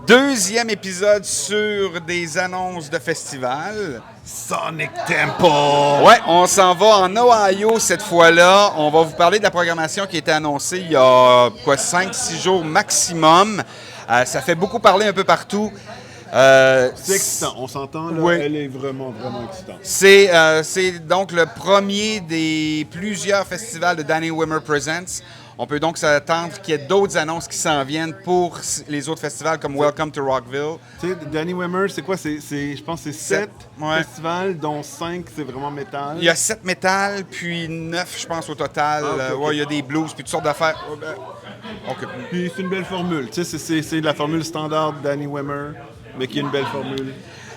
Deuxième épisode sur des annonces de festivals. Sonic Temple! Ouais, on s'en va en Ohio cette fois-là. On va vous parler de la programmation qui a été annoncée il y a 5-6 jours maximum. Ça fait beaucoup parler un peu partout. C'est excitant, on s'entend, là, oui. Elle est vraiment, vraiment excitante. C'est donc le premier des plusieurs festivals de Danny Wimmer Presents. On peut donc s'attendre qu'il y ait d'autres annonces qui s'en viennent pour les autres festivals comme Welcome to Rockville. Tu sais, Danny Wimmer, c'est quoi? Je pense que c'est 7 ouais. festivals, dont 5 c'est vraiment métal. Il y a 7 métal, puis 9, je pense, au total. Okay. Ouais, il y a des blues, puis toutes sortes d'affaires. Okay. Puis c'est une belle formule. Tu sais, c'est la formule standard de Danny Wimmer, mais qui est une belle formule.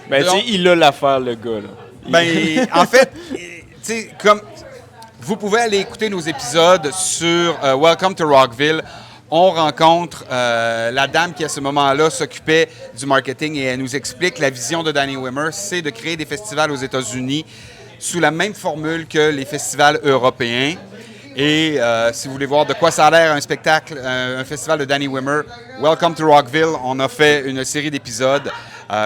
Ben, tu sais, il a l'affaire, le gars, là. Ben, en fait, tu sais, comme... Vous pouvez aller écouter nos épisodes sur Welcome to Rockville. On rencontre la dame qui, à ce moment-là, s'occupait du marketing et elle nous explique la vision de Danny Wimmer, c'est de créer des festivals aux États-Unis sous la même formule que les festivals européens. Et si vous voulez voir de quoi ça a l'air un spectacle, un festival de Danny Wimmer, Welcome to Rockville, on a fait une série d'épisodes.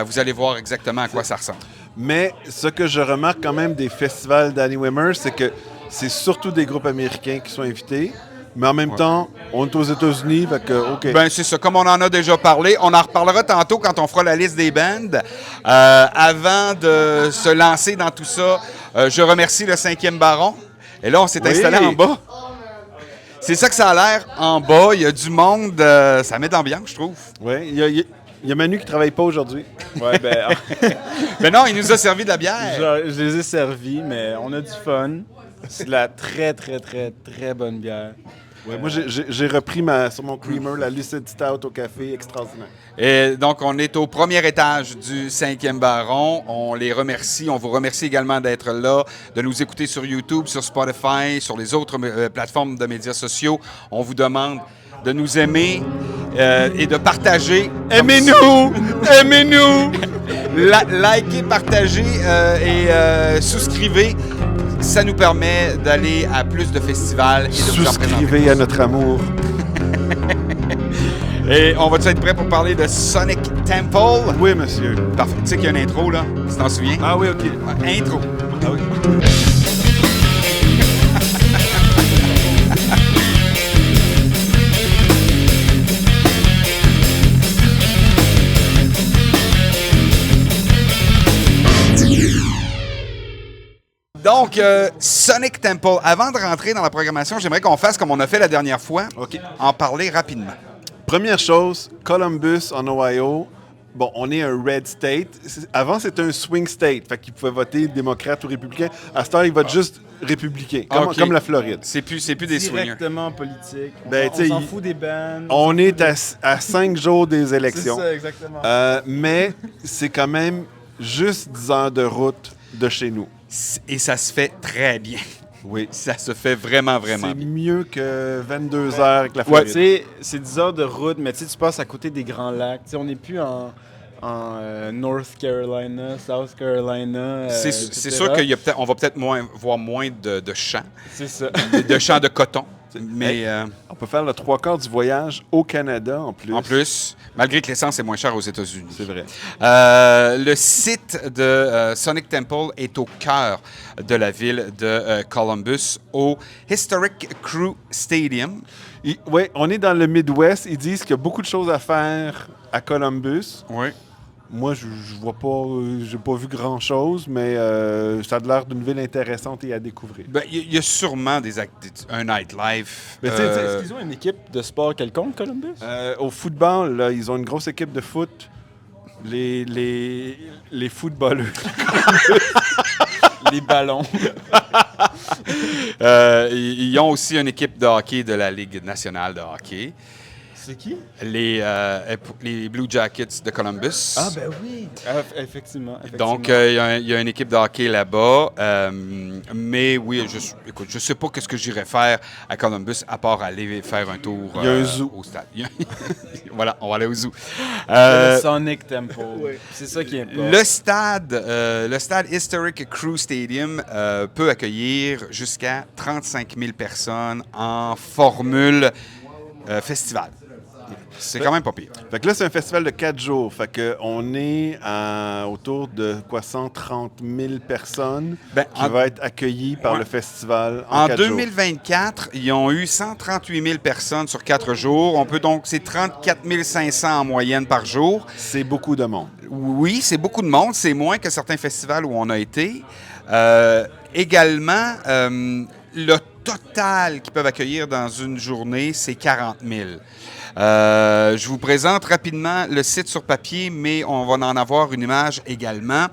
Vous allez voir exactement à quoi ça ressemble. Mais ce que je remarque quand même des festivals Danny Wimmer, c'est que c'est surtout des groupes américains qui sont invités. Mais en même temps, on est aux États-Unis, fait que, OK. Ben c'est ça, comme on en a déjà parlé. On en reparlera tantôt quand on fera la liste des bands. Avant de se lancer dans tout ça, je remercie le 5e baron. Et là, on s'est installé en bas. C'est ça que ça a l'air en bas. Il y a du monde. Ça met de l'ambiance, je trouve. Oui, il y a Manu qui ne travaille pas aujourd'hui. Ouais, ben... ben non, il nous a servi de la bière. Je les ai servis, mais on a du fun. C'est de la très, très, très, très bonne bière. Ouais, moi, j'ai repris sur mon creamer la Lucid Stout au café, extraordinaire. Et donc, on est au premier étage du 5e baron. On les remercie. On vous remercie également d'être là, de nous écouter sur YouTube, sur Spotify, sur les autres plateformes de médias sociaux. On vous demande de nous aimer et de partager. Aimez-nous! Aimez-nous! Likez, partagez et souscrivez. Ça nous permet d'aller à plus de festivals et de vous en présenter. Souscrivez à notre amour. Et on va être prêt pour parler de Sonic Temple? Oui, monsieur. Parfait. Tu sais qu'il y a une intro, là? Tu t'en souviens? Ah oui, OK. Ouais, intro. Ah oui. Donc, Sonic Temple. Avant de rentrer dans la programmation, j'aimerais qu'on fasse comme on a fait la dernière fois. OK. En parler rapidement. Première chose, Columbus, en Ohio. Bon, on est un red state. Avant, c'était un swing state. Fait qu'ils pouvaient voter démocrate ou républicain. À cette heure, ils votent juste républicain, comme la Floride. C'est plus des swingers. Directement politique. Ben, on s'en fout des bands. On est à 5 jours des élections. C'est ça, exactement. Mais c'est quand même juste 10 heures de route de chez nous. Et ça se fait très bien. Oui. Ça se fait vraiment, vraiment C'est bien. mieux que 22 heures avec la Floride. Ouais, c'est 10 heures de route, mais tu passes à côté des grands lacs. T'sais, on n'est plus en North Carolina, South Carolina. C'est sûr qu'on va peut-être voir moins de champs. C'est ça. de champs de coton. Mais on peut faire le 3/4 du voyage au Canada en plus. En plus, malgré que l'essence est moins chère aux États-Unis. C'est vrai. Le site de Sonic Temple est au cœur de la ville de Columbus, au Historic Crew Stadium. Oui, on est dans le Midwest. Ils disent qu'il y a beaucoup de choses à faire à Columbus. Oui. Moi, je vois pas, j'ai pas vu grand-chose, mais ça a l'air d'une ville intéressante et à découvrir. Ben, il y a sûrement un nightlife. Mais Est-ce qu'ils ont une équipe de sport quelconque, Columbus? Au football, là, ils ont une grosse équipe de foot. Les footballeurs. Les ballons. Ils ont aussi une équipe de hockey de la Ligue nationale de hockey. C'est qui? Les Blue Jackets de Columbus. Ah, ben oui! Effectivement. Donc, il y a une équipe de hockey là-bas. Mais oui, écoute, je sais pas ce que j'irais faire à Columbus à part aller faire un tour il y a un zoo. au stade. Voilà, on va aller au zoo. Le Sonic Temple. Oui. C'est ça qui est important. Le stade Historic Crew Stadium peut accueillir jusqu'à 35 000 personnes en formule festival. C'est quand même pas pire. Fait que là, c'est un festival de 4 jours. Fait que on est autour de 130 000 personnes qui vont être accueillies par le festival en 4 jours. En 2024, ils ont eu 138 000 personnes sur 4 jours. C'est 34 500 en moyenne par jour. C'est beaucoup de monde. Oui, c'est beaucoup de monde. C'est moins que certains festivals où on a été. Également, le total qu'ils peuvent accueillir dans une journée, c'est 40 000. Je vous présente rapidement le site sur papier, mais on va en avoir une image également.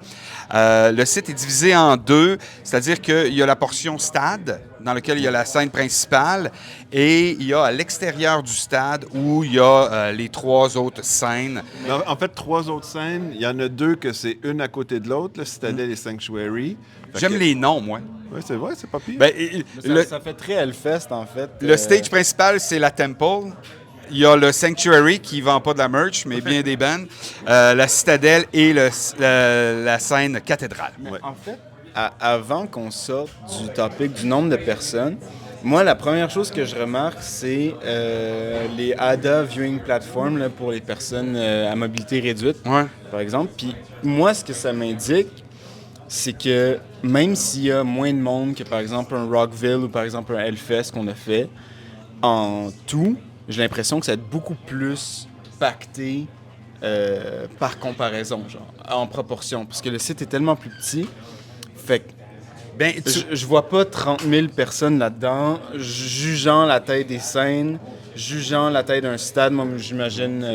Le site est divisé en deux, c'est-à-dire qu'il y a la portion stade, dans laquelle il y a la scène principale, et il y a à l'extérieur du stade où il y a les 3 autres scènes. En fait, 3 autres scènes, il y en a 2 que c'est une à côté de l'autre, le Citadel et Sanctuary. J'aime les noms, moi. Oui, c'est vrai, c'est pas pire. Ça fait très Hellfest, en fait. Le stage principal, c'est la Temple. Il y a le Sanctuary qui ne vend pas de la merch, mais bien des bands. La Citadelle et la scène cathédrale. Ouais. En fait, avant qu'on sorte du topic du nombre de personnes, moi, la première chose que je remarque, c'est les ADA Viewing Platform là, pour les personnes à mobilité réduite, par exemple. Puis moi, ce que ça m'indique, c'est que même s'il y a moins de monde que, par exemple, un Rockville ou, par exemple, un Hellfest qu'on a fait, en tout, j'ai l'impression que ça va être beaucoup plus pacté par comparaison, genre, en proportion. Parce que le site est tellement plus petit. Fait que je vois pas 30 000 personnes là-dedans, jugeant la taille des scènes, jugeant la taille d'un stade. Moi, j'imagine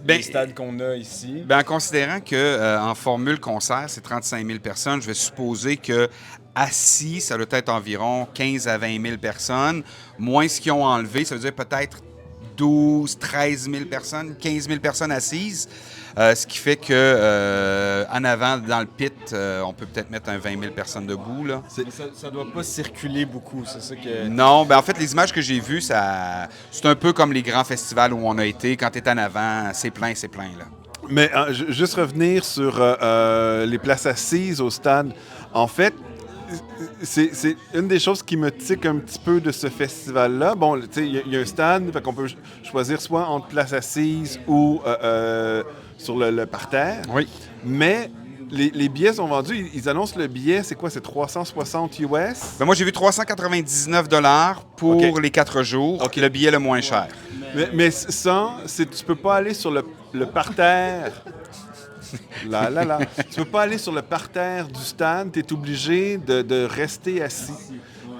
les stades qu'on a ici. En considérant qu'en formule concert, c'est 35 000 personnes, je vais supposer que assis, ça doit être environ 15 à 20 000 personnes. Moins ce qu'ils ont enlevé, ça veut dire peut-être 12, 13 000 personnes, 15 000 personnes assises. Ce qui fait que en avant, dans le pit, on peut peut-être mettre un 20 000 personnes debout. Là. Ça doit pas circuler beaucoup, c'est ça que... Non, en fait, les images que j'ai vues, c'est un peu comme les grands festivals où on a été. Quand tu es en avant, c'est plein, là. Mais juste revenir sur les places assises au stade. En fait, c'est une des choses qui me tique un petit peu de ce festival-là. Bon, tu sais, il y a un stade, fait qu'on peut choisir soit entre place assise ou sur le parterre. Oui. Mais les billets sont vendus. Ils annoncent le billet, c'est quoi? C'est 360 US? Moi, j'ai vu 399 $ pour les 4 jours. Le billet le moins cher. Mais ça, tu peux pas aller sur le parterre. Tu peux pas aller sur le parterre du stade, tu es obligé de rester assis.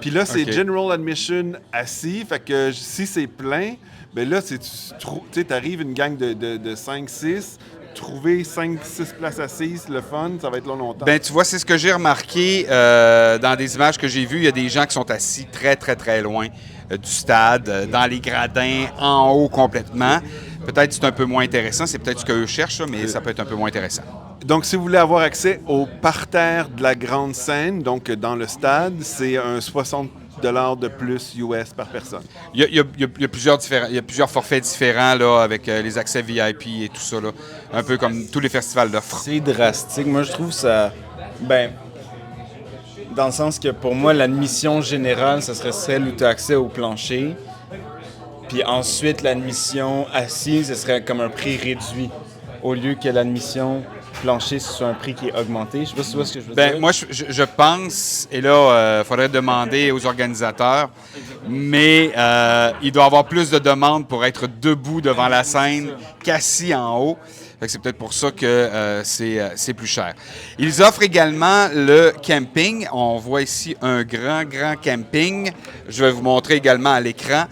Puis là, c'est general admission assis, fait que si c'est plein, ben là, tu arrives une gang de 5-6, trouver 5-6 places assises, le fun, ça va être là longtemps. Tu vois, c'est ce que j'ai remarqué dans des images que j'ai vues. Il y a des gens qui sont assis très, très, très loin du stade, dans les gradins, en haut complètement. Peut-être que c'est un peu moins intéressant. C'est peut-être ce qu'eux cherchent, mais ça peut être un peu moins intéressant. Donc, si vous voulez avoir accès au parterre de la grande scène, donc dans le stade, c'est un 60 $ de plus US par personne. Il y a plusieurs forfaits différents là, avec les accès VIP et tout ça, là, un peu comme tous les festivals d'offres. C'est drastique. Moi, je trouve ça... dans le sens que pour moi, l'admission générale, ça serait celle où tu as accès au plancher. Puis ensuite, l'admission assise, ce serait comme un prix réduit, au lieu que l'admission plancher, ce soit un prix qui est augmenté. Je sais pas si tu vois ce que je veux dire. Moi, je pense, et là, il faudrait demander aux organisateurs, mais il doit y avoir plus de demandes pour être debout devant la scène qu'assis en haut. C'est peut-être pour ça que c'est plus cher. Ils offrent également le camping. On voit ici un grand camping. Je vais vous montrer également à l'écran.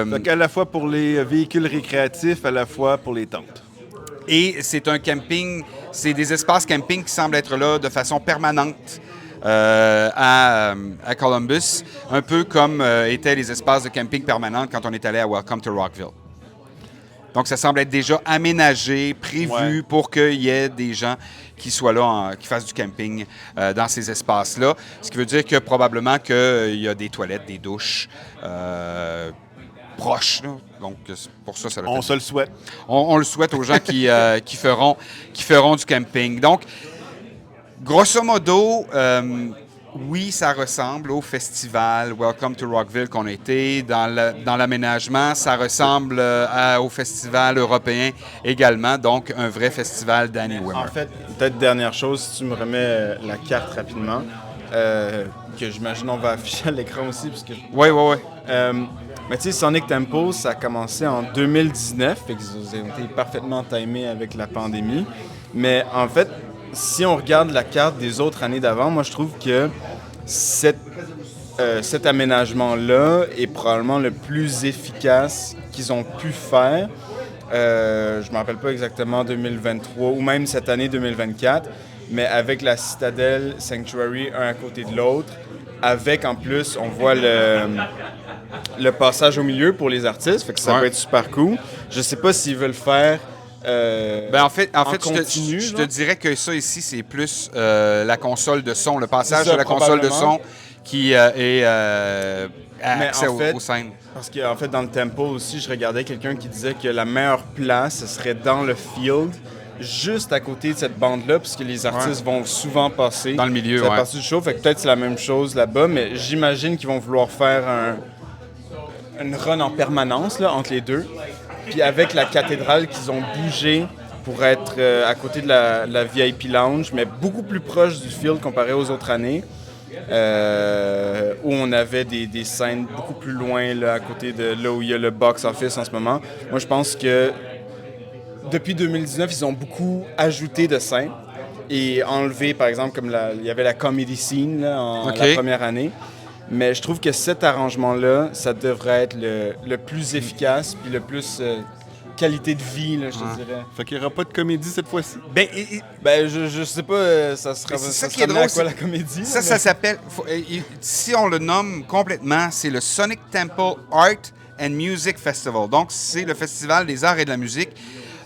Donc, à la fois pour les véhicules récréatifs, à la fois pour les tentes. Et c'est un camping, c'est des espaces camping qui semblent être là de façon permanente à Columbus, un peu comme étaient les espaces de camping permanents quand on est allé à Welcome to Rockville. Donc, ça semble être déjà aménagé, prévu pour qu'il y ait des gens qui soient là, qui fassent du camping dans ces espaces-là. Ce qui veut dire que probablement qu'il y a des toilettes, des douches proches. Là. Donc, pour ça, on se le souhaite. On le souhaite aux gens qui feront du camping. Donc, grosso modo, oui, ça ressemble au festival Welcome to Rockville qu'on a été. Dans l'aménagement, ça ressemble au festival européen également, donc un vrai festival Danny Wimmer. En fait, peut-être dernière chose, si tu me remets la carte rapidement, que j'imagine on va afficher à l'écran aussi. Parce que oui. Mais tu sais, Sonic Tempo, ça a commencé en 2019, fait qu'ils ont été parfaitement timés avec la pandémie. Mais en fait, si on regarde la carte des autres années d'avant, moi je trouve que cet aménagement-là est probablement le plus efficace qu'ils ont pu faire. Je ne me rappelle pas exactement 2023 ou même cette année 2024, mais avec la Citadel Sanctuary un à côté de l'autre, avec en plus, on voit le passage au milieu pour les artistes, fait que ça va être super cool. Je sais pas s'ils veulent faire en fait, continu, je te dirais que ça ici, c'est plus la console de son, le passage de la console de son qui est accès aux scènes. Parce qu'en fait, dans le tempo aussi, je regardais quelqu'un qui disait que la meilleure place, ce serait dans le field, juste à côté de cette bande-là, puisque les artistes vont souvent passer dans le milieu, la partie du show. Fait que peut-être c'est la même chose là-bas, mais j'imagine qu'ils vont vouloir faire une run en permanence là, entre les deux. Puis avec la cathédrale qu'ils ont bougé pour être à côté de la VIP Lounge, mais beaucoup plus proche du field comparé aux autres années, où on avait des scènes beaucoup plus loin là, à côté de là où il y a le box-office en ce moment. Moi, je pense que depuis 2019, ils ont beaucoup ajouté de scènes et enlevé, par exemple, comme il y avait la comedy scene là, la première année. Mais je trouve que cet arrangement-là, ça devrait être le plus efficace puis le plus qualité de vie, là, je te dirais. Fait qu'il n'y aura pas de comédie cette fois-ci? Je sais pas, ça sera ça qui est drôle, à quoi la comédie? Ça s'appelle, si on le nomme complètement, c'est le Sonic Temple Art and Music Festival. Donc, c'est le festival des arts et de la musique.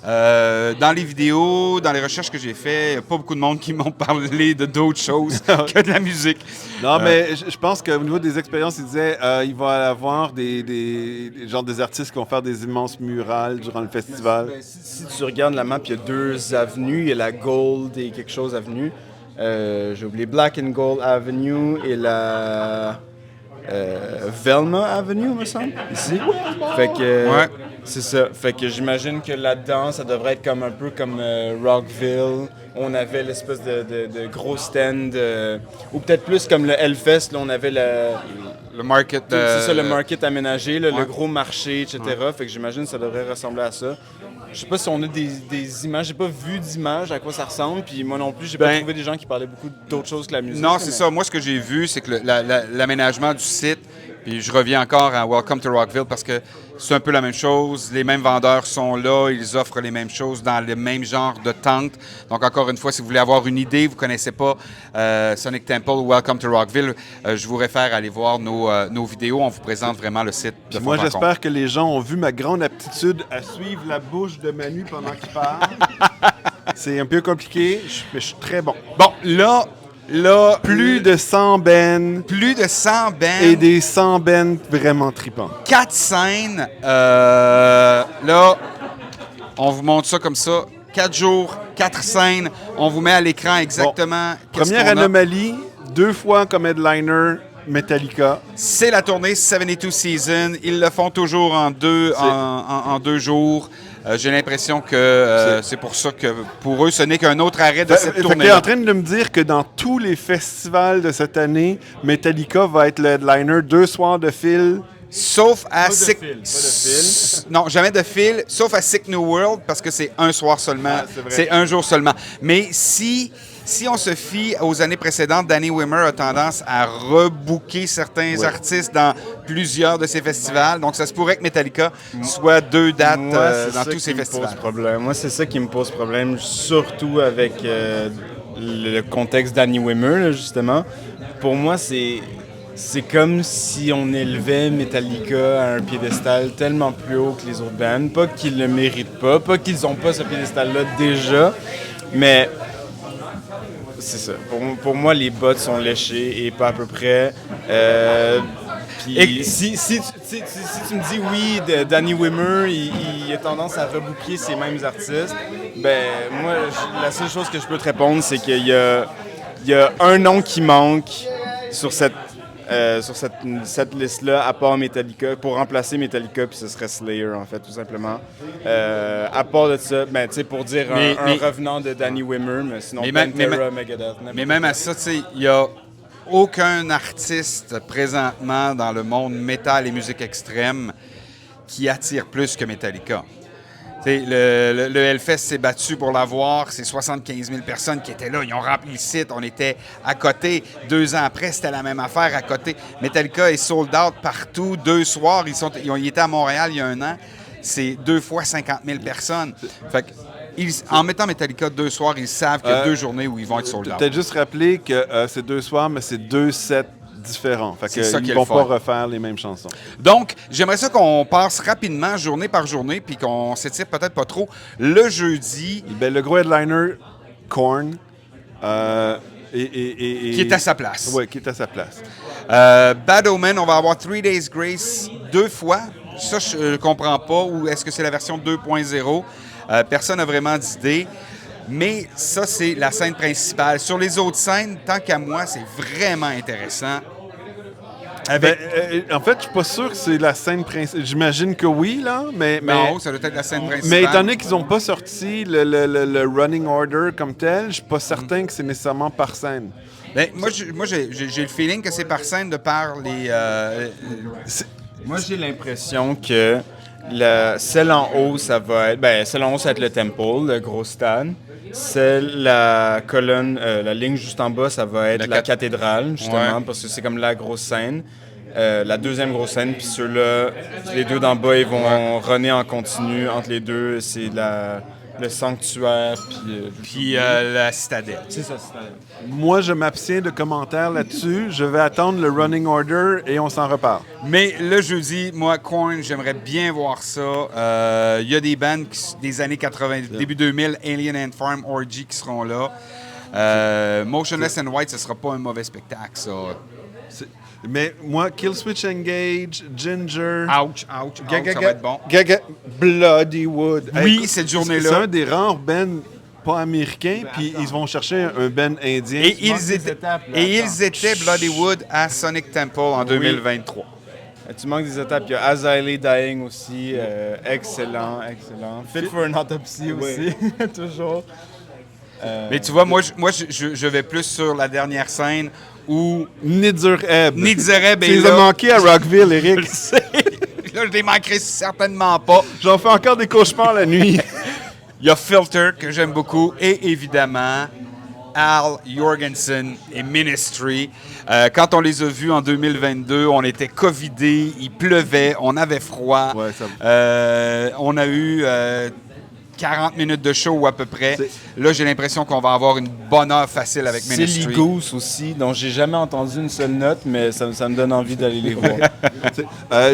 Dans les vidéos, dans les recherches que j'ai faites, il n'y a pas beaucoup de monde qui m'ont parlé de d'autres choses que de la musique. Non, mais je pense qu'au niveau des expériences, ils disaient il va y avoir des artistes qui vont faire des immenses murales durant le festival. Si tu regardes la map, il y a 2 avenues. Il y a la Gold et quelque chose avenue. J'ai oublié Black and Gold Avenue et la Velma Avenue, me semble, ici. Fait que... C'est ça. Fait que j'imagine que là-dedans, ça devrait être comme un peu comme Rockville. On avait l'espèce de gros stand, ou peut-être plus comme le Hellfest. Là, on avait le market. C'est ça, le market aménagé, là, le gros marché, etc. Fait que j'imagine que ça devrait ressembler à ça. Je sais pas si on a des images. J'ai pas vu d'images à quoi ça ressemble. Puis moi non plus, j'ai pas trouvé des gens qui parlaient beaucoup d'autres choses que la musique. Non, c'est ça. Moi, ce que j'ai vu, c'est que l'aménagement du site. Puis je reviens encore à Welcome to Rockville parce que c'est un peu la même chose. Les mêmes vendeurs sont là, ils offrent les mêmes choses dans le même genre de tente. Donc encore une fois, si vous voulez avoir une idée, vous ne connaissez pas Sonic Temple ou Welcome to Rockville, je vous réfère à aller voir nos vidéos. On vous présente vraiment le site de fond en Moi, comble. j'espère que les gens ont vu ma grande aptitude à suivre la bouche de Manu pendant qu'il parle. C'est un peu compliqué, mais je suis très bon. Bon, là, plus de 100 bands. Plus de 100 bands. Et des 100 bands vraiment tripants. 4 scènes. Là, on vous montre ça comme ça. 4 jours, 4 scènes. On vous met à l'écran exactement Première anomalie, 2 fois comme headliner Metallica. C'est la tournée 72 Season. Ils le font toujours en 2 jours. J'ai l'impression que c'est pour ça que pour eux, ce n'est qu'un autre arrêt de cette tournée. Tu es en train de me dire que dans tous les festivals de cette année, Metallica va être le headliner 2 soirs de fil. Sauf à Pas de fil. Non, jamais de fil, sauf à Sick New World, parce que c'est un soir seulement. C'est un jour seulement. Mais si on se fie aux années précédentes, Danny Wimmer a tendance à rebooker certains artistes dans plusieurs de ses festivals. Donc, ça se pourrait que Metallica soit 2 dates dans tous ses festivals. Moi, c'est ça qui me pose problème, surtout avec le contexte Danny Wimmer, là, justement. Pour moi, c'est comme si on élevait Metallica à un piédestal tellement plus haut que les autres bands. Pas qu'ils le méritent pas qu'ils n'ont pas ce piédestal-là déjà, mais c'est ça. Pour moi, les bottes sont léchées et pas à peu près. Puis si tu me dis oui, Danny Wimmer, il a tendance à rebooker ces mêmes artistes, ben moi, la seule chose que je peux te répondre, c'est qu'il y a un nom qui manque. sur cette liste-là, à part Metallica, pour remplacer Metallica, puis ce serait Slayer, en fait, tout simplement. À part de ça, ben, tu sais, pour dire un revenant de Danny Wimmer, mais sinon Pantera, Megadeth. Mais même à ça, tu sais, il y a aucun artiste présentement dans le monde métal et musique extrême qui attire plus que Metallica. T'sais, le Hellfest s'est battu pour l'avoir. C'est 75 000 personnes qui étaient là. Ils ont rempli le site. On était à côté. 2 ans après, c'était la même affaire à côté. Metallica est sold out partout. 2 soirs. Ils étaient à Montréal il y a 1 an. C'est 2 fois 50 000 personnes. Fait que, en mettant Metallica 2 soirs, ils savent qu'il y a 2 journées où ils vont être sold out. Peut-être juste rappeler que c'est 2 soirs, mais c'est 2 sets différents. Fait que ils vont pas refaire les mêmes chansons. Donc, j'aimerais ça qu'on passe rapidement, journée par journée, puis qu'on s'étire peut-être pas trop. Le jeudi... Ben, le gros headliner, Korn, qui est à sa place. Oui, qui est à sa place. Bad Omen, on va avoir 3 Days Grace 2 fois. Ça, je ne comprends pas. Ou est-ce que c'est la version 2.0? Personne n'a vraiment d'idée. Mais ça, c'est la scène principale. Sur les autres scènes, tant qu'à moi, c'est vraiment intéressant. En fait, je suis pas sûr que c'est la scène principale. J'imagine que oui, là, mais... Non, ça doit être la scène principale. Mais étant donné qu'ils n'ont pas sorti le running order comme tel, je suis pas certain que c'est nécessairement par scène. Ben, moi, j'ai le feeling que c'est par scène de par les... Moi, j'ai l'impression que celle en haut, ça va être... Ben, celle en haut, ça va être le Temple, le gros stade. La colonne, la ligne juste en bas, ça va être la cathédrale, justement, parce que c'est comme la grosse scène. La deuxième grosse scène, puis ceux-là, les 2 d'en bas, ils vont runner en continu. Entre les 2, c'est le sanctuaire, puis la citadelle. C'est ça, citadelle. Moi, je m'abstiens de commentaires là-dessus. Je vais attendre le running order et on s'en reparle. Mais le jeudi, moi, Korn, j'aimerais bien voir ça. Il y a des bands des années 80, début 2000, Alien Ant Farm, Orgy qui seront là. Motionless and White, ce sera pas un mauvais spectacle, ça. Mais moi, Killswitch Engage, Ginger... Ouch, ça va être bon. Bloody Wood. Oui, cette journée-là. C'est un des rares bands pas américains, puis ils vont chercher un band indien. Et ils étaient Bloody Wood à Sonic Temple en 2023. Tu manques des étapes. Il y a Azalea Dying aussi. Excellent. Fit for an Autopsy aussi, toujours. Mais tu vois, moi, je vais plus sur la dernière scène où... Nidzureb. Nidzureb est là. Tu les as manqués à Rockville, Eric. Là, je les manquerai certainement pas. J'en fais encore des cauchemars la nuit. Il y a Filter, que j'aime beaucoup, et évidemment, Al Jourgensen et Ministry. Quand on les a vus en 2022, on était covidés, il pleuvait, on avait froid. Ouais, on a eu 40 minutes de show à peu près. Là, j'ai l'impression qu'on va avoir une bonne heure facile avec Ministry. Silly Goose aussi, dont j'ai jamais entendu une seule note, mais ça me donne envie d'aller les voir.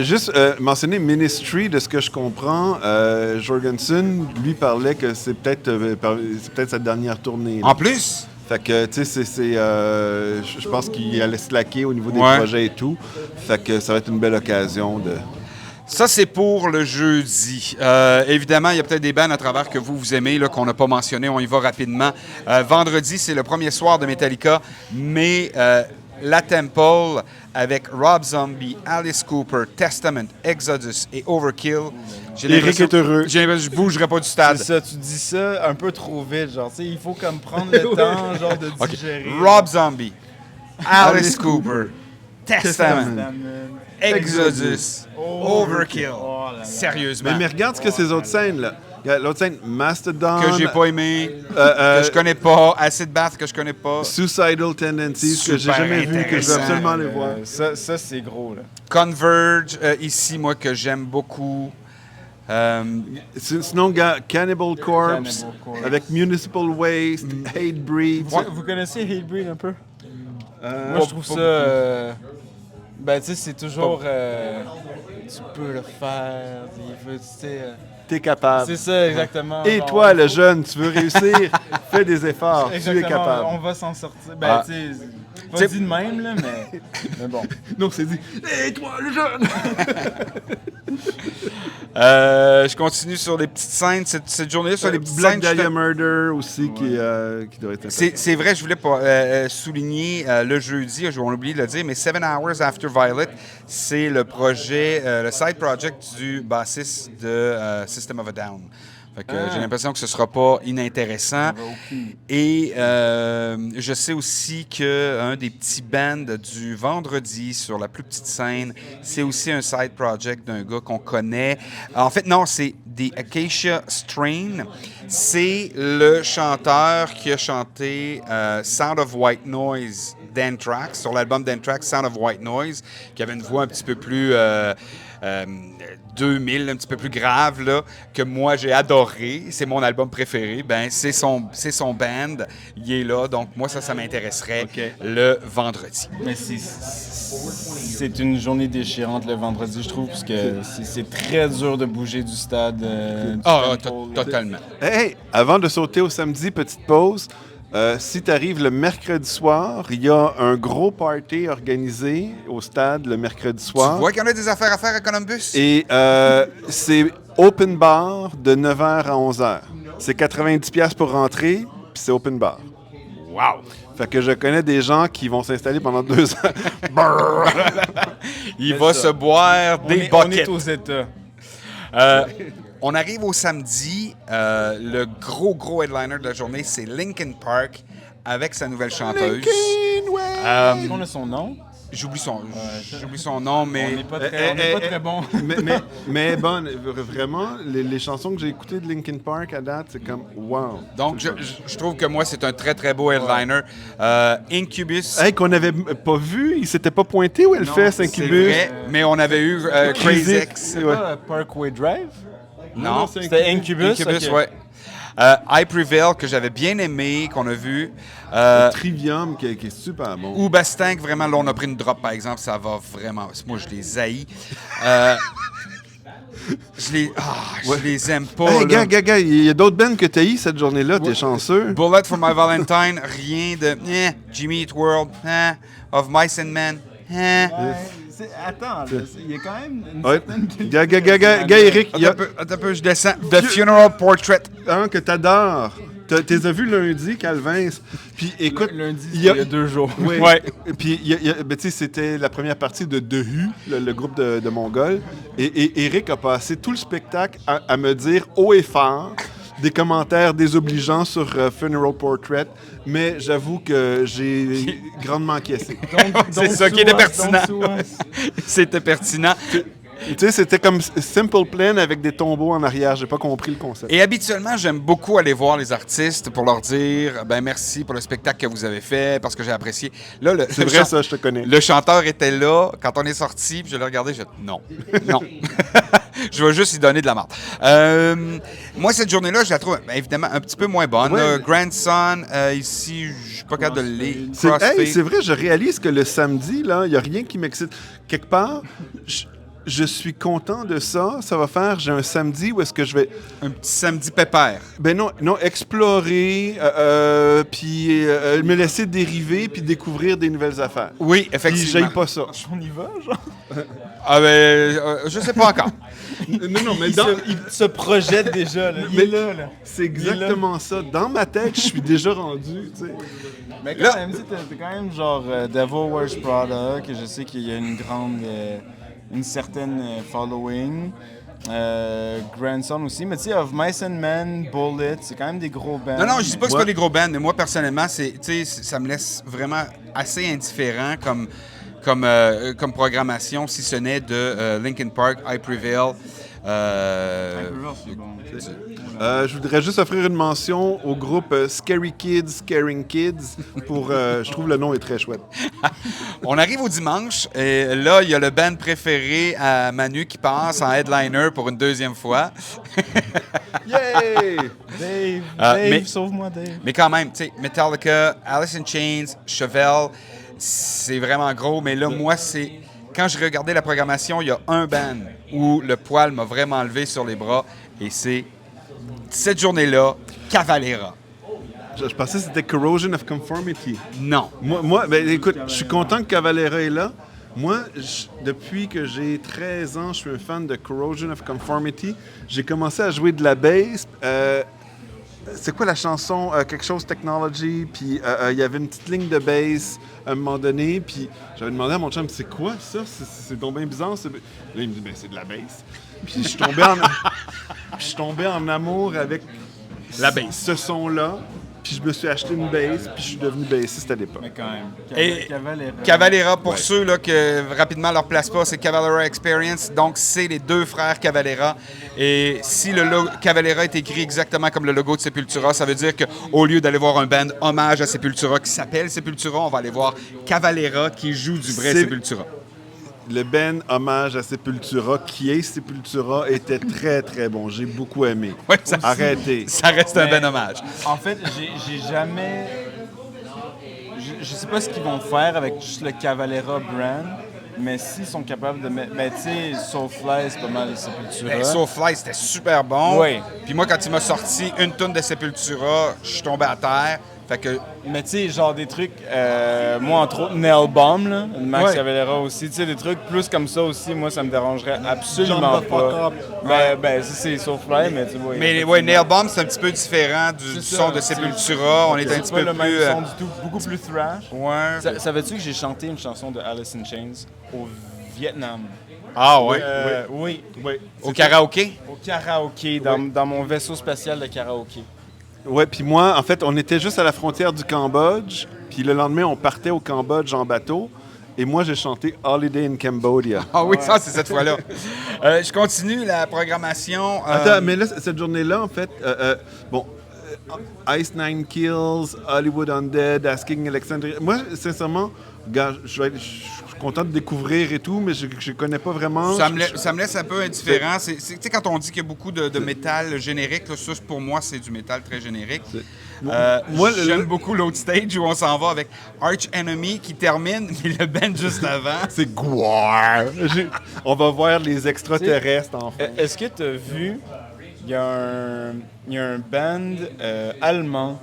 Juste mentionner Ministry, de ce que je comprends, Jorgensen, lui, parlait que c'est peut-être sa dernière tournée. Là. En plus? Fait que, tu sais, je pense qu'il allait slacker au niveau des projets et tout. Fait que ça va être une belle occasion de... Ça, c'est pour le jeudi. Évidemment, il y a peut-être des bands à travers que vous aimez, là, qu'on n'a pas mentionné. On y va rapidement. Vendredi, c'est le premier soir de Metallica, mais la Temple avec Rob Zombie, Alice Cooper, Testament, Exodus et Overkill. Eric est heureux. Je ne bougerai pas du stade. C'est ça, tu dis ça un peu trop vite. Genre, tu sais, il faut comme prendre le temps genre, de digérer. Rob Zombie, Alice Cooper, Testament. Exodus, Overkill. Sérieusement. Mais regarde ce que ces autres scènes, là. L'autre scène, Mastodon. Que j'ai pas aimé, que je connais pas. Acid Bath, que je connais pas. Suicidal Tendencies, que j'ai jamais vu, que je veux absolument aller voir. Ça c'est gros, là. Converge, ici, moi, que j'aime beaucoup. Sinon, Cannibal Corpse, avec Municipal Waste, Hatebreed. Vous connaissez Hatebreed un peu? Moi, je trouve ça... ben, tu sais, c'est toujours... tu peux le faire, tu sais... T'es capable. C'est ça, exactement. Et toi, le jeune, tu veux réussir, fais des efforts, exactement, tu es capable. On va s'en sortir. Ben, tu sais... Pas dit de même, là, mais bon. Non, c'est dit « Hé, toi, le jeune! » Je continue sur les petites scènes cette journée-là, sur les petites Black scènes. Dahlia Murder aussi, qui doit être C'est vrai, je voulais pas souligner le jeudi, on a oublié de le dire, mais 7 Hours After Violet, c'est le projet, le side project du bassiste de System of a Down. Fait que j'ai l'impression que ce sera pas inintéressant. Et je sais aussi qu'un des petits bands du vendredi sur la plus petite scène, c'est aussi un side project d'un gars qu'on connaît. En fait, non, c'est The Acacia Strain. C'est le chanteur qui a chanté Sound of White Noise d'Anthrax, sur l'album d'Anthrax, Sound of White Noise, qui avait une voix un petit peu plus 2000, un petit peu plus grave, là, que moi j'ai adoré. C'est mon album préféré. Ben, c'est son band. Il est là. Donc, moi, ça m'intéresserait le vendredi. Mais c'est une journée déchirante le vendredi, je trouve, parce que c'est très dur de bouger du stade. Totalement. Hey, avant de sauter au samedi, petite pause. Si tu arrives le mercredi soir, il y a un gros party organisé au stade le mercredi soir. Tu vois qu'il y en a des affaires à faire à Columbus? Et c'est open bar de 9h à 11h. C'est 90$ pour rentrer, puis c'est open bar. Wow! Fait que je connais des gens qui vont s'installer pendant 2 ans. Il va se boire des buckets. On est aux États. On arrive au samedi. Le gros headliner de la journée, c'est Linkin Park avec sa nouvelle chanteuse. Est-ce qu'on a son nom? J'oublie son nom, mais... On n'est pas très bon. mais bon, vraiment, les chansons que j'ai écoutées de Linkin Park à date, c'est comme wow. Donc, je trouve que moi, c'est un très beau headliner. Incubus... Hey, qu'on n'avait pas vu, il s'était pas pointé où elle fait, Incubus. Vrai, mais on avait eu Crazy X. C'est pas Parkway Drive? Non, c'était Incubus. Incubus, okay. ouais. I Prevail, que j'avais bien aimé, qu'on a vu. Trivium, qui est super bon. Ou Bastank, vraiment, là, on a pris une drop, par exemple, ça va vraiment... Moi, je les haïs. Je les aime pas. Hey, gars, il y a d'autres bands que t'as eu cette journée-là, t'es chanceux. Bullet for My Valentine, rien de... Jimmy Eat World, Of Mice and Men, Attends, il y a quand même une certaine... Gars, Eric, il y a... Attends un peu, je descends. The Funeral Portrait. Un que t'adores. T'es vu lundi, Calvin. Puis écoute, lundi, il y a 2 jours. Oui. Ouais. Puis tu sais, c'était la première partie de The Who, le groupe de Mongols. Et Eric a passé tout le spectacle à me dire haut et fort des commentaires désobligeants sur Funeral Portrait. Mais j'avoue que j'ai grandement acquiescé. C'est ça qui était pertinent. C'était pertinent. Tu sais, c'était comme Simple Plan avec des tombeaux en arrière. J'ai pas compris le concept. Et habituellement, j'aime beaucoup aller voir les artistes pour leur dire ben merci pour le spectacle que vous avez fait parce que j'ai apprécié. Là, c'est vrai, ça, je te connais. Le chanteur était là quand on est sorti, puis je l'ai regardé, je dis non. Je vais juste y donner de la marde. Moi, cette journée-là, je la trouve évidemment un petit peu moins bonne. Ouais. Grandson, ici, je suis pas capable de le lire. C'est vrai, je réalise que le samedi, là, il n'y a rien qui m'excite. Quelque part, je suis content de ça. Ça va faire, j'ai un samedi où est-ce que je vais... Un petit samedi pépère. Ben non, explorer, puis me laisser dériver, puis découvrir des nouvelles affaires. Oui, effectivement. Puis j'aille pas ça. On y va, genre? Je sais pas encore. Non, mais il se projette déjà, là. Il est là. C'est exactement ça. Dans ma tête, je suis déjà rendu, tu sais. Mais quand même, t'es quand même genre Devil Wears Prada, que je sais qu'il y a une certaine following. Grandson aussi, mais tu sais, Of Mice and Men, Bullet, c'est quand même des gros bands. Non, je dis pas que c'est pas des gros bands, mais moi, personnellement, ça me laisse vraiment assez indifférent comme programmation, si ce n'est de Linkin Park, I Prevail. Je voudrais juste offrir une mention au groupe Scary Kids, Scaring Kids. Je trouve le nom est très chouette. On arrive au dimanche et là, il y a le band préféré à Manu qui passe en headliner pour une deuxième fois. Yay! Dave, sauve-moi Dave. Mais quand même, tu sais, Metallica, Alice in Chains, Chevelle, c'est vraiment gros. Mais là, moi, c'est... Quand je regardais la programmation, il y a un band où le poil m'a vraiment levé sur les bras et c'est cette journée-là, Cavalera. Je pensais que c'était Corrosion of Conformity. Non. Ben, écoute, je suis content que Cavalera est là. Moi, depuis que j'ai 13 ans, je suis un fan de Corrosion of Conformity. J'ai commencé à jouer de la bass. C'est quoi la chanson? Quelque chose Technology, puis il y avait une petite ligne de bass à un moment donné, puis j'avais demandé à mon chum, c'est quoi ça? C'est donc bien bizarre. Là, il me dit, ben c'est de la bass. Puis je suis tombé en amour avec La bass. ce son-là, puis je me suis acheté une bass, puis je suis devenu bassiste à l'époque. Mais quand même. Et Cavalera. Cavalera, pour ceux là, que rapidement leur place pas, c'est Cavalera Experience. Donc, c'est les deux frères Cavalera. Et si le logo Cavalera est écrit exactement comme le logo de Sepultura, ça veut dire qu'au lieu d'aller voir un band hommage à Sepultura qui s'appelle Sepultura, on va aller voir Cavalera qui joue du vrai C'est- Sepultura. Le Ben hommage à Sepultura, qui est Sepultura, était très très bon. J'ai beaucoup aimé. Ouais, ça- Arrêtez. Ça reste un ben hommage. En fait, j'ai jamais. Je sais pas ce qu'ils vont faire avec juste le Cavalera brand, mais s'ils sont capables de mettre. Ben, tu sais, Soulfly, c'est pas mal Sepultura. Ben, Soulfly, c'était super bon. Oui. Puis moi, quand il m'a sorti une tonne de Sepultura, je suis tombé à terre. Fait que Mais tu sais, genre des trucs, moi entre autres, Nail Bomb, là, de Max Ouais. Cavalera aussi, tu sais, des trucs plus comme ça aussi, moi ça me dérangerait absolument Jump the fuck pas. up. Ben, ça c'est Soulfly, mais tu vois. mais ouais, Nail Bomb, c'est un petit peu différent du C'est son ça, de c'est- Sepultura. On est un c'est petit pas peu le plus. même son du tout, beaucoup plus thrash. Ouais. Savais-tu que j'ai chanté une chanson de Alice in Chains au Vietnam? Ah ouais. Oui, Au karaoké? au karaoké, dans mon vaisseau spatial de karaoké. Ouais, puis moi, en fait, on était juste à la frontière du Cambodge, puis le lendemain, on partait au Cambodge en bateau, et moi, j'ai chanté Holiday in Cambodia. Ah oui, ça, c'est cette fois-là. Je continue la programmation. Attends, mais là, cette journée-là, en fait, Ice Nine Kills, Hollywood Undead, Asking Alexandria. Moi, sincèrement, gars, je suis content de découvrir et tout, mais je ne connais pas vraiment. Ça me laisse un peu indifférent. Tu sais, quand on dit qu'il y a beaucoup de métal générique, là, ça, pour moi, c'est du métal très générique. Moi, J'aime beaucoup l'autre stage où on s'en va avec Arch Enemy qui termine, mais le band juste avant. C'est Gwar. On va voir les extraterrestres, enfin. Est-ce que tu as vu, il y a un band allemand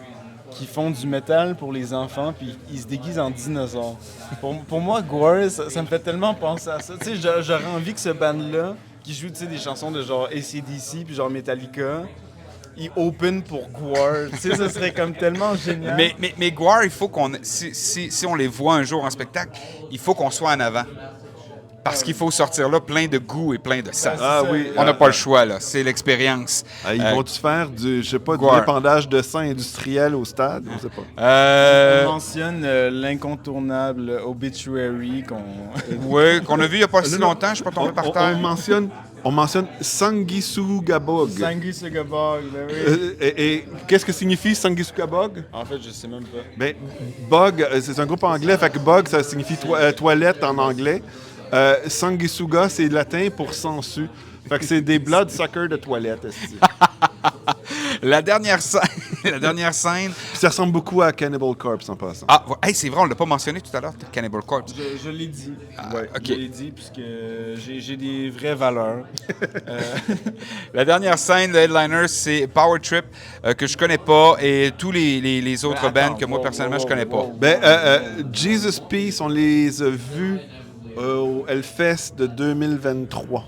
qui font du métal pour les enfants, puis ils se déguisent en dinosaures. Pour moi, Gwar, ça me fait tellement penser à ça. Tu sais, j'aurais envie que ce band-là, qui joue tu sais, des chansons de genre AC/DC, puis genre Metallica, il open pour Gwar. Tu sais, ça serait comme tellement génial. Mais Gwar, il faut qu'on. Si on les voit un jour en spectacle, il faut qu'on soit en avant. Parce qu'il faut sortir là plein de goût et plein de sang. Ah oui. On n'a pas le choix, là. C'est l'expérience. Ils vont-tu faire du, je sais pas, du Gwar. épandage de sang industriel au stade? On sait pas. On mentionne l'incontournable Obituary Oui, qu'on a vu il n'y a pas si longtemps, je ne suis pas tombé par terre. On mentionne Sanguisugabog. Sanguisugabog, ben oui. Et qu'est-ce que signifie Sanguisugabog? En fait, je sais même pas. Ben, bog, c'est un groupe anglais, fait que bog, ça signifie toilette en anglais. Sanguisuga, c'est latin pour sensu. Fait que c'est des bloodsuckers de toilette. esti. La dernière scène. Puis ça ressemble beaucoup à Cannibal Corpse en passant. Ah, hey, c'est vrai, on ne l'a pas mentionné tout à l'heure, Cannibal Corpse. Je l'ai dit. ok. Je l'ai dit puisque j'ai des vraies valeurs. La dernière scène, le headliner, c'est Power Trip, que je connais pas, et tous les autres Ben, attends, bands que moi, personnellement, je connais pas. Ben, Jesus Peace, on les a vus au Hellfest de 2023.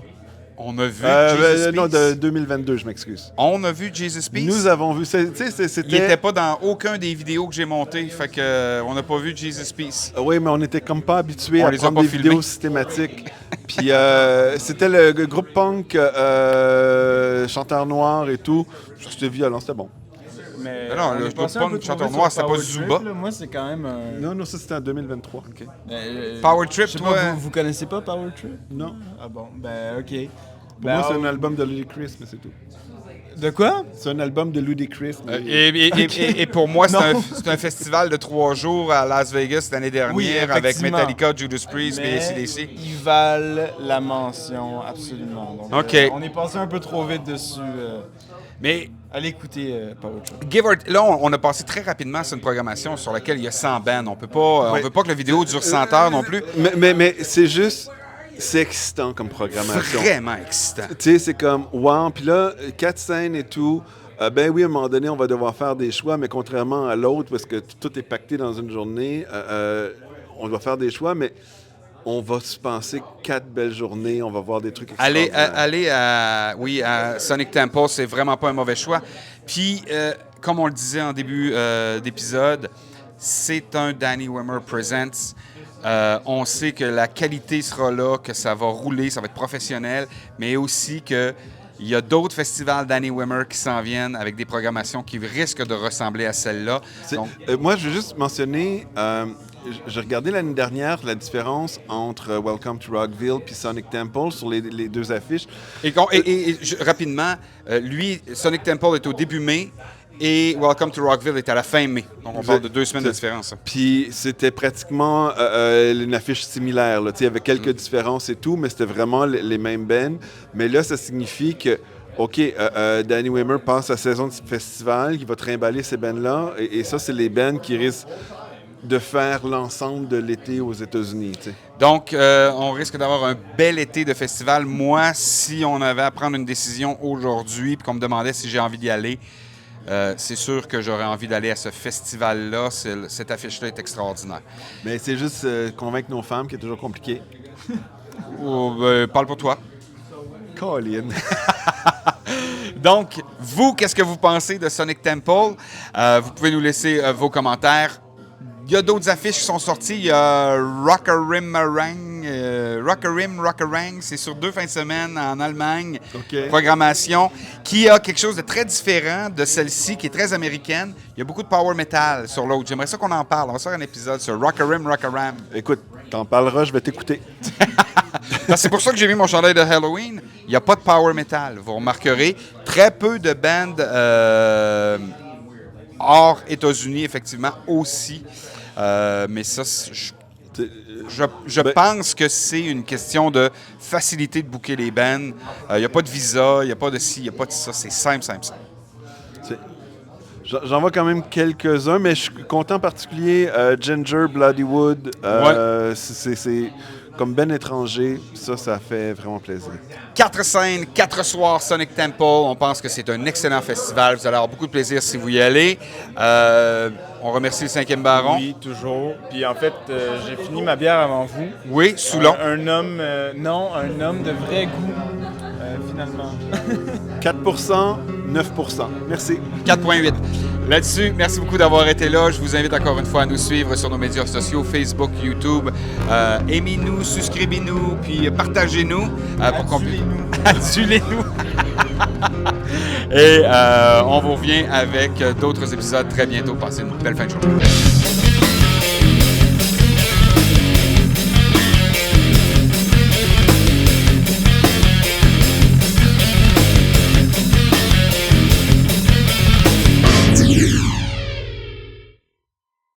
On a vu Jesus Non, Peace. de 2022, je m'excuse. On a vu Jesus Peace. Nous avons vu. C'était. Il n'était pas dans aucun des vidéos que j'ai montées, fait que on n'a pas vu Jesus Peace. Oui, mais on était comme pas habitués On à les a prendre pas des filmés. vidéos systématiques. Puis c'était le groupe punk, chanteur noir et tout. C'était violent, c'était bon. Mais non, on le est passé un groupe peu punk trop chanteur vite noir, sur c'était pas Power Zuba. Trip, là. Moi, c'est quand même un... Non, c'était en 2023. Power Trip, Je sais toi. pas, vous connaissez pas Power Trip? Non. Ah bon, ben ok. Pour moi, c'est un album de Ludacris, mais c'est tout. De quoi? C'est un album de Ludacris. mais- Et pour moi, c'est Non. un festival de 3 jours à Las Vegas l'année dernière Oui, avec effectivement. Metallica, Judas Priest et Mais AC/DC. ils valent la mention, absolument. Donc, OK. on est passé un peu trop vite dessus. Mais Allez écouter Power Trip. là, on a passé très rapidement sur une programmation sur laquelle il y a 100 bands. On veut pas que la vidéo dure 100 heures non plus. Mais c'est juste. C'est excitant comme programmation. Vraiment excitant. Tu sais, c'est comme, wow. Puis là, 4 scènes et tout. Ben oui, à un moment donné, on va devoir faire des choix, mais contrairement à l'autre, parce que tout est pacté dans une journée, on doit faire des choix, mais on va se penser 4 belles journées, on va voir des trucs extraordinaires. Aller à Sonic Temple, c'est vraiment pas un mauvais choix. Puis, comme on le disait en début d'épisode, c'est un Danny Wimmer Presents. On sait que la qualité sera là, que ça va rouler, ça va être professionnel, mais aussi qu'il y a d'autres festivals Danny Wimmer qui s'en viennent avec des programmations qui risquent de ressembler à celle-là. Donc, moi, je veux juste mentionner, j'ai regardé l'année dernière la différence entre Welcome to Rockville puis Sonic Temple sur les deux affiches. Rapidement, lui, Sonic Temple est au début mai et Welcome to Rockville est à la fin mai. Donc, on parle de 2 semaines de différence. Puis c'était pratiquement une affiche similaire. Là. Il y avait quelques différences et tout, mais c'était vraiment les mêmes bands. Mais là, ça signifie que, OK, Danny Wimmer passe la saison de festival, il va trimballer ces bands-là, et ça, c'est les bands qui risquent de faire l'ensemble de l'été aux États-Unis. T'sais. Donc, on risque d'avoir un bel été de festival. Moi, si on avait à prendre une décision aujourd'hui, puis qu'on me demandait si j'ai envie d'y aller, c'est sûr que j'aurais envie d'aller à ce festival-là. Cette affiche-là est extraordinaire. Mais c'est juste convaincre nos femmes qui est toujours compliqué. Parle pour toi. Colin. Donc, vous, qu'est-ce que vous pensez de Sonic Temple? Vous pouvez nous laisser vos commentaires. Il y a d'autres affiches qui sont sorties. Il y a Rockerim, c'est sur 2 fins de semaine en Allemagne. Okay. Programmation qui a quelque chose de très différent de celle-ci, qui est très américaine. Il y a beaucoup de power metal sur l'autre. J'aimerais ça qu'on en parle. On va faire un épisode sur Rockerim. Écoute, t'en parleras, je vais t'écouter. C'est pour ça que j'ai mis mon chandail de Halloween. Il n'y a pas de power metal. Vous remarquerez, très peu de bandes hors États-Unis, effectivement, aussi. Mais ça, je pense que c'est une question de facilité de booker les bands. Il n'y a pas de visa, il n'y a pas de ci, il n'y a pas de ça. C'est simple. J'en vois quand même quelques-uns, mais je suis content en particulier. Ginger, Bloodywood, c'est comme ben étranger. Ça fait vraiment plaisir. 4 scènes, 4 soirs Sonic Temple. On pense que c'est un excellent festival. Vous allez avoir beaucoup de plaisir si vous y allez. On remercie le 5e Baron. Oui, toujours. Puis en fait, j'ai fini ma bière avant vous. Oui, Soulon. Un homme de vrai goût, finalement. 4%, 9%. Merci. 4,8. Là-dessus, merci beaucoup d'avoir été là. Je vous invite encore une fois à nous suivre sur nos médias sociaux, Facebook, YouTube. Aimez-nous, souscrivez-nous, puis partagez-nous. Adulez-nous. Et on vous revient avec d'autres épisodes très bientôt. Passez une belle fin de journée.